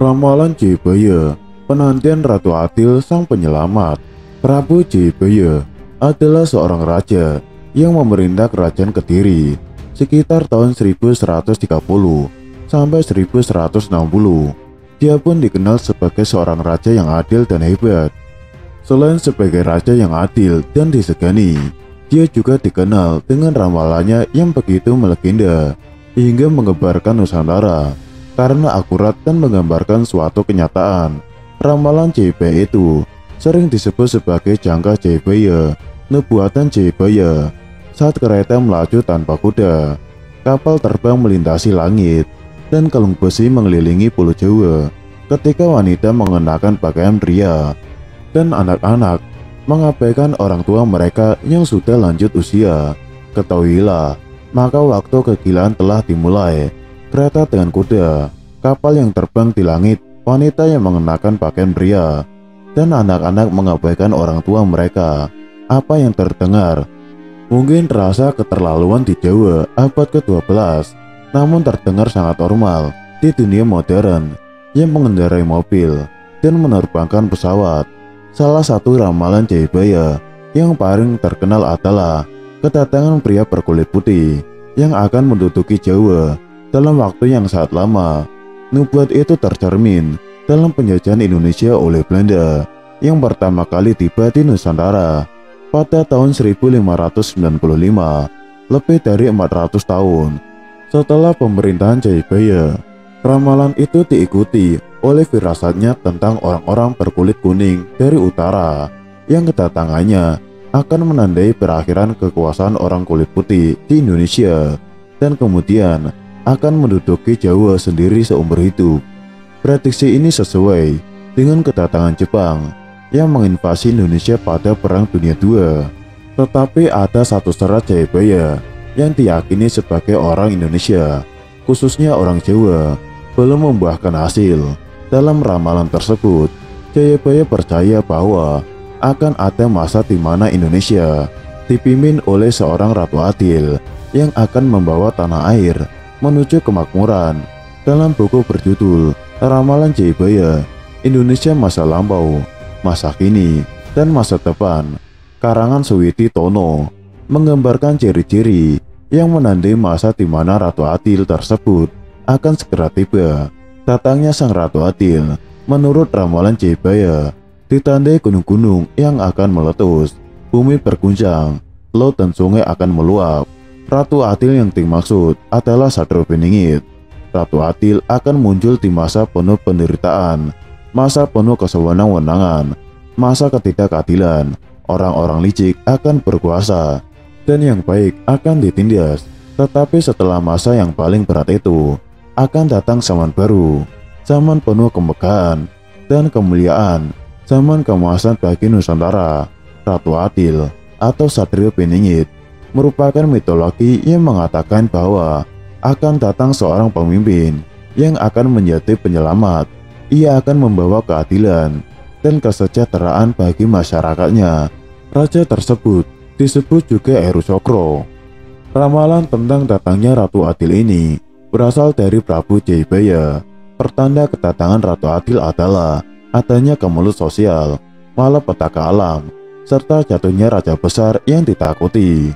Ramalan Jayabaya, penantian Ratu Adil sang penyelamat. Prabu Jayabaya adalah seorang raja yang memerintah kerajaan Kediri sekitar tahun 1130 sampai 1160. Dia pun dikenal sebagai seorang raja yang adil dan hebat. Selain sebagai raja yang adil dan disegani, dia juga dikenal dengan ramalannya yang begitu melegenda hingga menggembarkan Nusantara karena akurat dan menggambarkan suatu kenyataan. Ramalan Jayabaya itu sering disebut sebagai jangka Jayabaya, nubuatan Jayabaya. Saat kereta melaju tanpa kuda, kapal terbang melintasi langit, dan kalung besi mengelilingi pulau Jawa. Ketika wanita mengenakan pakaian pria dan anak-anak mengabaikan orang tua mereka yang sudah lanjut usia, ketahuilah, maka waktu kegilaan telah dimulai. Kereta dengan kuda, kapal yang terbang di langit, wanita yang mengenakan pakaian pria, dan anak-anak mengabaikan orang tua mereka. Apa yang terdengar mungkin terasa keterlaluan di Jawa abad ke-12, namun terdengar sangat normal di dunia modern yang mengendarai mobil dan menerbangkan pesawat. Salah satu ramalan Jayabaya yang paling terkenal adalah kedatangan pria berkulit putih yang akan menduduki Jawa dalam waktu yang sangat lama. Nubuat itu tercermin dalam penjajahan Indonesia oleh Belanda yang pertama kali tiba di Nusantara pada tahun 1595, lebih dari 400 tahun setelah pemerintahan Jayabaya. Ramalan itu diikuti oleh firasatnya tentang orang-orang berkulit kuning dari utara yang kedatangannya akan menandai perakhiran kekuasaan orang kulit putih di Indonesia dan kemudian akan menduduki Jawa sendiri seumur hidup. Prediksi ini sesuai dengan kedatangan Jepang yang menginvasi Indonesia pada Perang Dunia II. Tetapi ada satu syarat Jayabaya yang diyakini sebagai orang Indonesia, khususnya orang Jawa, belum membuahkan hasil. Dalam ramalan tersebut, Jayabaya percaya bahwa akan ada masa di mana Indonesia dipimpin oleh seorang Ratu Adil yang akan membawa tanah air menuju kemakmuran. Dalam buku berjudul Ramalan Jayabaya, Indonesia Masa Lampau, Masa Kini, dan Masa Depan, karangan Suwiti Tono, menggambarkan ciri-ciri yang menandai masa di mana Ratu Adil tersebut akan segera tiba. Datangnya sang Ratu Adil menurut ramalan Jayabaya ditandai gunung-gunung yang akan meletus, bumi berguncang, laut dan sungai akan meluap. Ratu Adil yang dimaksud adalah Satrio Beningit. Ratu Adil akan muncul di masa penuh penderitaan, masa penuh kesewenang-wenangan, masa ketidakadilan. Orang-orang licik akan berkuasa dan yang baik akan ditindas. Tetapi setelah masa yang paling berat itu, akan datang zaman baru, zaman penuh kemegahan dan kemuliaan, zaman keemasan bagi Nusantara. Ratu Adil atau Satrio Beningit merupakan mitologi yang mengatakan bahwa akan datang seorang pemimpin yang akan menjadi penyelamat. Ia akan membawa keadilan dan kesejahteraan bagi masyarakatnya. Raja tersebut disebut juga Heru Cokro. Ramalan tentang datangnya Ratu Adil ini berasal dari Prabu Jayabaya. Pertanda kedatangan Ratu Adil adalah adanya kemelut sosial, malapetaka alam, serta jatuhnya raja besar yang ditakuti.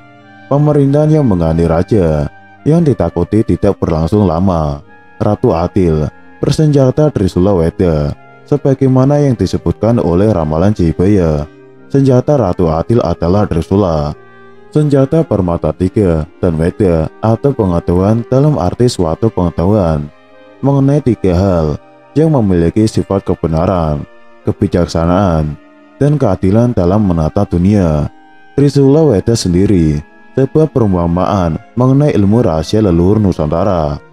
Pemerintahan yang mengganti raja yang ditakuti tidak berlangsung lama. Ratu Adil bersenjata Trisula Weda, sebagaimana yang disebutkan oleh ramalan Jayabaya. Senjata Ratu Adil adalah Trisula, senjata bermata tiga, dan Weda atau pengetahuan dalam arti suatu pengetahuan mengenai tiga hal yang memiliki sifat kebenaran, kebijaksanaan, dan keadilan dalam menata dunia. Trisula Weda sendiri sebuah perumpamaan mengenai ilmu rahasia leluhur Nusantara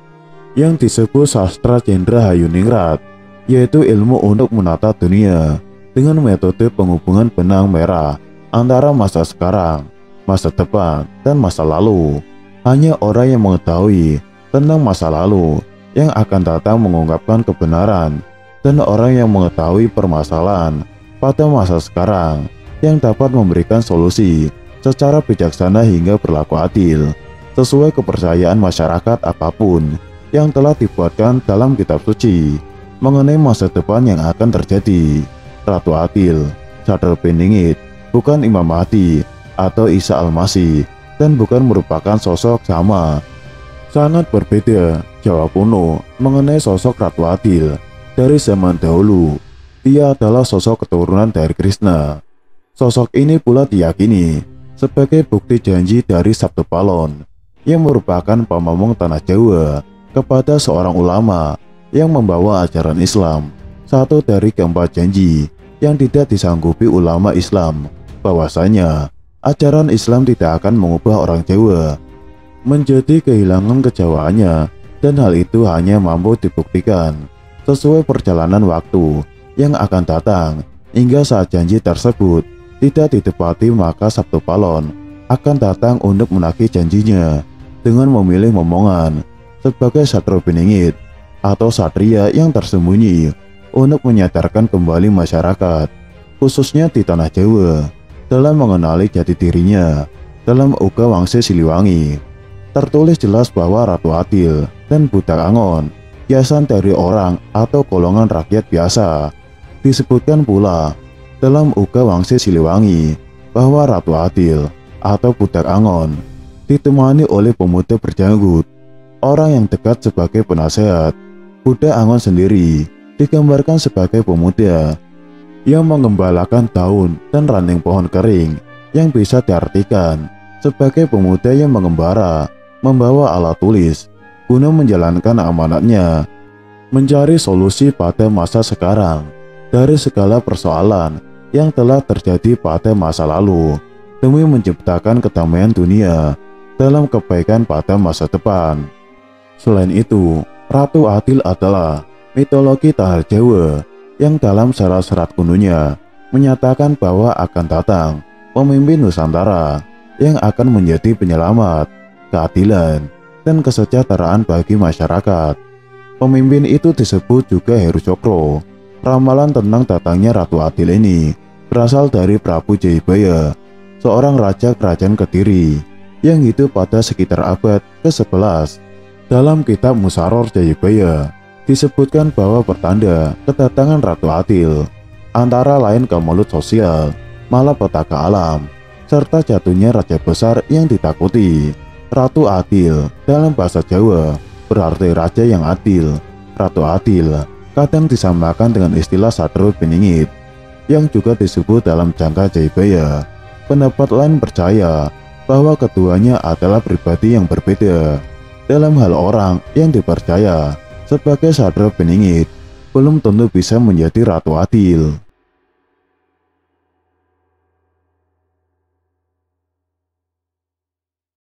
yang disebut sastra Cendra Hayuningrat, yaitu ilmu untuk menata dunia dengan metode penghubungan benang merah antara masa sekarang, masa depan, dan masa lalu. Hanya orang yang mengetahui tentang masa lalu yang akan datang mengungkapkan kebenaran, dan orang yang mengetahui permasalahan pada masa sekarang yang dapat memberikan solusi secara bijaksana hingga berlaku adil, sesuai kepercayaan masyarakat apapun yang telah dibuatkan dalam kitab suci. mengenai masa depan yang akan terjadi. Ratu Adil, Satrio Piningit, bukan Imam Mahdi atau Isa Al-Masih, dan bukan merupakan sosok sama. Sangat berbeda jawab kuno mengenai sosok Ratu Adil dari zaman dahulu. Dia adalah sosok keturunan dari Krishna. Sosok ini pula diyakini sebagai bukti janji dari Sabtu Palon yang merupakan pamomong tanah Jawa kepada seorang ulama yang membawa ajaran Islam. Satu dari keempat janji yang tidak disanggupi ulama Islam, bahwasanya ajaran Islam tidak akan mengubah orang Jawa menjadi kehilangan kejawaannya, dan hal itu hanya mampu dibuktikan sesuai perjalanan waktu yang akan datang. Hingga saat janji tersebut tidak ditepati, maka Sabtu Palon akan datang untuk menagih janjinya dengan memilih momongan sebagai Satrio Piningit atau satria yang tersembunyi untuk menyadarkan kembali masyarakat, khususnya di tanah Jawa, dalam mengenali jati dirinya. Dalam Uga Wangse Siliwangi tertulis jelas bahwa Ratu Adil dan Budak Angon kiasan dari orang atau golongan rakyat biasa. Disebutkan pula dalam Uga Wangse Siliwangi bahwa Ratu Adil atau Budak Angon ditemani oleh pemuda berjanggut, orang yang dekat sebagai penasehat. Budak Angon sendiri digambarkan sebagai pemuda yang mengembalakan daun dan ranting pohon kering, yang bisa diartikan sebagai pemuda yang mengembara membawa alat tulis guna menjalankan amanatnya, mencari solusi pada masa sekarang dari segala persoalan yang telah terjadi pada masa lalu, demi menciptakan kedamaian dunia dalam kebaikan pada masa depan. Selain itu, Ratu Adil adalah mitologi tanah Jawa yang dalam serat-serat kunonya menyatakan bahwa akan datang pemimpin Nusantara yang akan menjadi penyelamat, keadilan, dan kesejahteraan bagi masyarakat. Pemimpin itu disebut juga Heru Cokro. Ramalan tentang datangnya Ratu Adil ini berasal dari Prabu Jayabaya, seorang raja kerajaan Kediri yang hidup pada sekitar abad ke-11. Dalam kitab Musaror Jayabaya disebutkan bahwa pertanda kedatangan Ratu Adil antara lain kemelut sosial, malapetaka alam, serta jatuhnya raja besar yang ditakuti. Ratu Adil dalam bahasa Jawa berarti raja yang adil. Ratu Adil kadang disamakan dengan istilah Satrio Piningit yang juga disebut dalam jangka Jayabaya. Pendapat lain percaya bahwa keduanya adalah pribadi yang berbeda. Dalam hal orang yang dipercaya sebagai Satrio Piningit belum tentu bisa menjadi Ratu Adil.